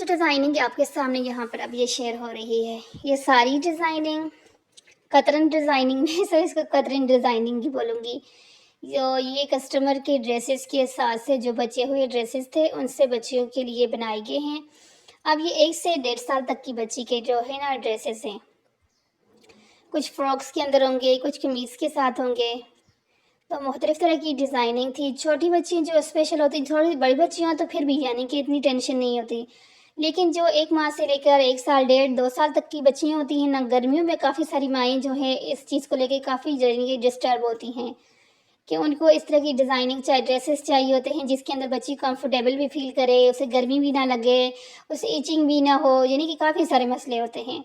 Designing آپ کے سامنے یہاں پر اب یہ شیئر ہو رہی ہے. یہ ساری ڈیزائننگ قطرن ڈیزائننگ میں سے اس کو قطرن ڈیزائننگ ہی بولوں گی. یہ کسٹمر کے ڈریسز کے ساتھ سے جو بچے ہوئے ڈریسز تھے ان سے بچیوں کے لیے بنائے گئے ہیں. اب یہ 1 سے 1.5 سال تک کی بچی کے جو ہے نا ڈریسز ہیں. کچھ فراکس کے اندر ہوں گے, کچھ قمیض کے ساتھ ہوں گے. تو مختلف طرح کی ڈیزائننگ تھی. چھوٹی بچی جو اسپیشل ہوتی, تھوڑی بڑی بچیاں تو پھر بھی یعنی کہ اتنی ٹینشن نہیں ہوتی, لیکن جو 1 ماہ سے لے کر 1 سال 1.5 2 سال تک کی بچیاں ہوتی ہیں نا, گرمیوں میں کافی ساری مائیں جو ہیں اس چیز کو لے کے کافی ڈسٹرب ہوتی ہیں کہ ان کو اس طرح کی ڈیزائننگ ڈریسز چاہیے ہوتے ہیں جس کے اندر بچی کمفرٹیبل بھی فیل کرے, اسے گرمی بھی نہ لگے, اسے ایچنگ بھی نہ ہو, یعنی کہ کافی سارے مسئلے ہوتے ہیں.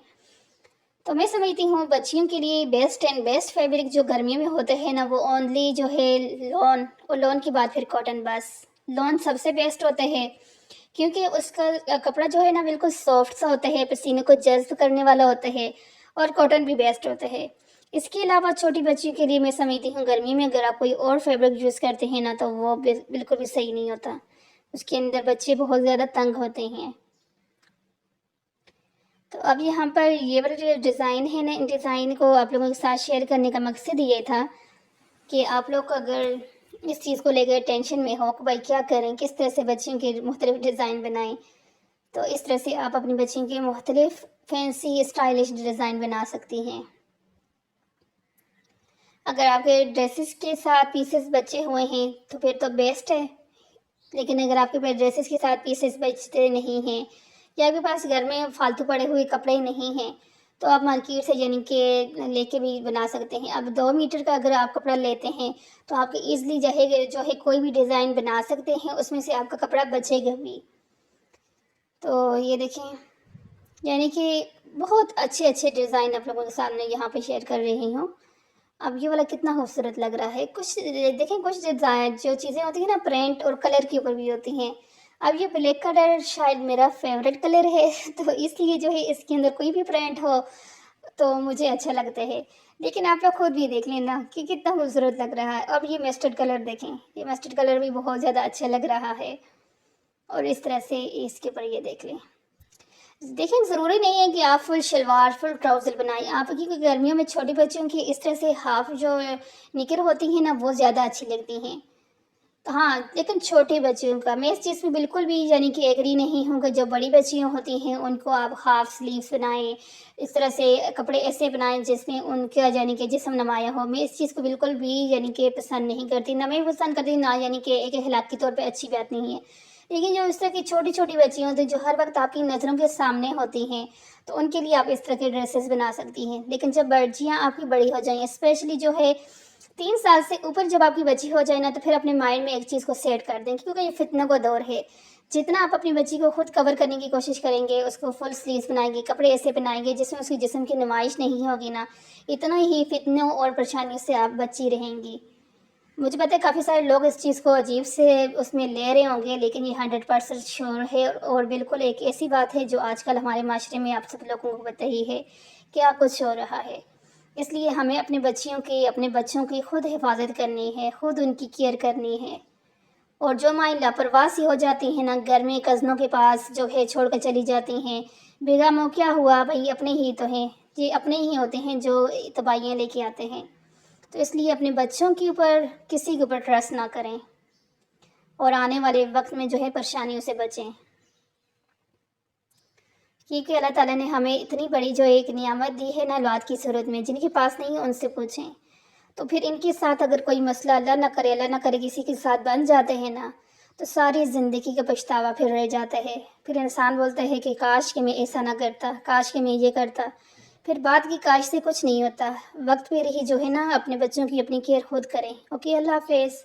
تو میں سمجھتی ہوں بچیوں کے لیے بیسٹ فیبرک جو گرمیوں میں ہوتے ہیں نا, وہ اونلی جو ہے لون, اور لون کے بعد پھر کاٹن. بس لون سب سے بیسٹ ہوتے ہیں کیونکہ اس کا کپڑا جو ہے نا بالکل سافٹ سا ہوتا ہے, پسینے کو جذب کرنے والا ہوتا ہے, اور کاٹن بھی بیسٹ ہوتا ہے. اس کے علاوہ چھوٹی بچیوں کے لیے میں سمجھتی ہوں گرمی میں اگر آپ کوئی اور فیبرک یوز کرتے ہیں نا تو وہ بالکل بھی صحیح نہیں ہوتا. اس کے اندر بچے بہت زیادہ تنگ ہوتے ہیں. تو اب یہاں پر یہ والا جو ڈیزائن ہے نا, ان ڈیزائن کو آپ لوگوں کے ساتھ شیئر کرنے کا مقصد یہ تھا کہ آپ لوگ اگر اس چیز کو لے کر ٹینشن میں ہو کہ بھائی کیا کریں, کس طرح سے بچیوں کے مختلف ڈیزائن بنائیں, تو اس طرح سے آپ اپنی بچیوں کے مختلف فینسی اسٹائلش ڈیزائن بنا سکتی ہیں. اگر آپ کے ڈریسز کے ساتھ پیسز بچے ہوئے ہیں تو پھر تو بیسٹ ہے, لیکن اگر آپ کے پاس ڈریسز کے ساتھ پیسز بچتے نہیں ہیں یا آپ کے پاس گھر میں فالتو پڑے ہوئے کپڑے نہیں ہیں تو آپ مارکیٹ سے یعنی کہ لے کے بھی بنا سکتے ہیں. اب 2 میٹر کا اگر آپ کپڑا لیتے ہیں تو آپ ایزلی جو ہے کوئی بھی ڈیزائن بنا سکتے ہیں, اس میں سے آپ کا کپڑا بچے گا بھی. تو یہ دیکھیں, یعنی کہ بہت اچھے ڈیزائن آپ لوگوں کے سامنے یہاں پہ شیئر کر رہی ہوں. اب یہ والا کتنا خوبصورت لگ رہا ہے. کچھ دیکھیں, کچھ ڈیزائن جو چیزیں ہوتی ہیں نا پرنٹ اور کلر کے اوپر بھی ہوتی ہیں. اب یہ بلیک کلر شاید میرا فیوریٹ کلر ہے تو اس لیے جو ہے اس کے اندر کوئی بھی پرنٹ ہو تو مجھے اچھا لگتا ہے, لیکن آپ لوگ خود بھی دیکھ لیں نا کہ کتنا خوبصورت لگ رہا ہے. اب یہ مسٹرڈ کلر دیکھیں, یہ مسٹرڈ کلر بھی بہت زیادہ اچھا لگ رہا ہے, اور اس طرح سے اس کے اوپر یہ دیکھ لیں. دیکھیں, ضروری نہیں ہے کہ آپ فل شلوار فل ٹراؤزر بنائیں آپ, کیونکہ گرمیوں میں چھوٹی بچیوں کی اس طرح سے ہاف جو نکر ہوتی ہیں نا وہ زیادہ اچھی لگتی ہیں. ہاں, لیکن چھوٹے بچیوں کا میں اس چیز میں بالکل بھی یعنی کہ ایگری نہیں ہوں کہ جو بڑی بچیاں ہوتی ہیں ان کو آپ ہاف سلیوز بنائیں, اس طرح سے کپڑے ایسے بنائیں جس میں ان کا یعنی کہ جسم نمایاں ہو. میں اس چیز کو بالکل بھی یعنی کہ پسند نہیں کرتی, نہ میں پسند کرتی, نہ یعنی کہ ایک اخلاق کے طور پہ اچھی بات نہیں ہے. لیکن جو اس طرح کی چھوٹی بچیاں ہوتی ہیں جو ہر وقت آپ کی نظروں کے سامنے ہوتی ہیں تو ان کے لیے آپ اس طرح کے ڈریسز بنا سکتی ہیں. لیکن جب بچیاں آپ کی بڑی ہو جائیں, اسپیشلی جو ہے 3 سال سے اوپر جب آپ کی بچی ہو جائے نا, تو پھر اپنے مائنڈ میں ایک چیز کو سیٹ کر دیں کیونکہ یہ فتنہ کا دور ہے. جتنا آپ اپنی بچی کو خود کور کرنے کی کوشش کریں گے, اس کو فل سلیوز بنائیں گے, کپڑے ایسے بنائیں گے جس میں اس کی جسم کی نمائش نہیں ہوگی نا, اتنا ہی فتنوں اور پریشانیوں سے آپ بچی رہیں گی. مجھے پتہ ہے کافی سارے لوگ اس چیز کو عجیب سے اس میں لے رہے ہوں گے, لیکن یہ 100% شیور ہے اور بالکل ایک ایسی بات ہے جو آج کل ہمارے معاشرے میں آپ سب لوگوں کو پتہ ہی ہے کیا کچھ ہو رہا ہے. اس لیے ہمیں اپنے بچوں کی خود حفاظت کرنی ہے, خود ان کی کیئر کرنی ہے. اور جو مائیں لاپرواہ سی ہو جاتی ہیں نا, گھر میں کزنوں کے پاس جو ہے چھوڑ کر چلی جاتی ہیں, بیگم کیا ہوا بھائی اپنے ہی تو ہیں, یہ اپنے ہی ہوتے ہیں جو تباہیاں لے کے آتے ہیں. تو اس لیے اپنے بچوں کے اوپر کسی کے اوپر ٹرسٹ نہ کریں اور آنے والے وقت میں جو ہے پریشانیوں سے بچیں, کیونکہ اللہ تعالیٰ نے ہمیں اتنی بڑی جو ایک نعمت دی ہے نا اولاد کی صورت میں. جن کے پاس نہیں ہے ان سے پوچھیں. تو پھر ان کے ساتھ اگر کوئی مسئلہ اللہ نہ کرے کسی کے ساتھ بن جاتے ہیں نا, تو ساری زندگی کا پچھتاوا پھر رہ جاتا ہے. پھر انسان بولتا ہے کہ کاش کہ میں ایسا نہ کرتا, کاش کہ میں یہ کرتا. پھر بعد کی کاش سے کچھ نہیں ہوتا. وقت پہ ہی جو ہے نا اپنے بچوں کی اپنی کیئر خود کریں. اوکے, اللہ حافظ.